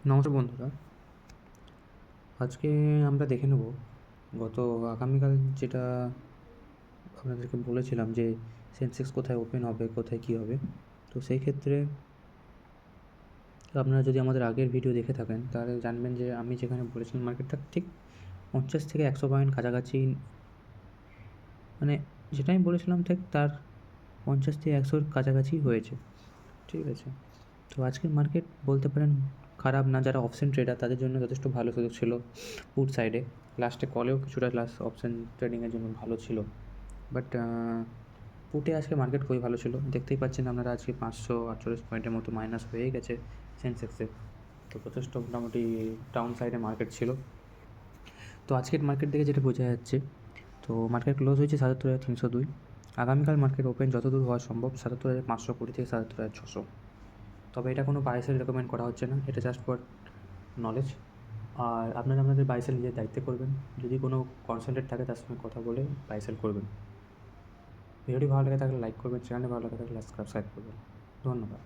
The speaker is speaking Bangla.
নমস্কার বন্ধুরা, আজকে আমরা দেখে নেব আগামীকাল যেটা আপনাদেরকে বলেছিলাম যে সেন্সেক্স কোথায় ওপেন হবে, কোথায় কী হবে। তো সেই ক্ষেত্রে আপনারা যদি আমাদের আগের ভিডিও দেখে থাকেন তাহলে জানবেন যে আমি যেখানে বলেছিলাম মার্কেটটা ঠিক 50 থেকে 100 পয়েন্ট কাছাকাছি, মানে যেটা আমি বলেছিলাম ঠিক তার 50 থেকে 100-র কাছাকাছি হয়েছে। ঠিক আছে, তো আজকের মার্কেট বলতে পারেন খারাপ না। যারা অপশন ট্রেডার তাদের জন্য যথেষ্ট ভালো সুযোগ ছিল পুট সাইডে। লাস্টে কলেও কিছুটা লাস্ট অপশন ট্রেডিংয়ের জন্য ভালো ছিল, বাট পুটে আজকে মার্কেট খুবই ভালো ছিল। দেখতেই পাচ্ছেন আপনারা আজকে 548 পয়েন্টের মতো মাইনাস হয়ে গেছে সেন্সেক্সে। তো যথেষ্ট মোটামুটি ডাউন সাইডে মার্কেট ছিল। তো আজকের মার্কেট দেখে যেটা বোঝা যাচ্ছে, তো মার্কেট ক্লোজ হয়েছে 77,302। আগামীকাল মার্কেট ওপেন যতদূর হওয়া সম্ভব 77,520 থেকে 77,600। তবে এটা কোনো বাই সেল রেকমেন্ড করা হচ্ছে না, এটা জাস্ট ফর নলেজ। আর আপনারা আপনাদের বাই সেল নিজের দায়িত্বে করবেন। যদি কোনো কনসালটেন্ট থাকে তার সঙ্গে কথা বলে বাই সেল করবেন। ভিডিওটি ভালো লেগে থাকলে লাইক করবেন, চ্যানেলে ভালো লেগে থাকলে সাবস্ক্রাইব করবেন। ধন্যবাদ।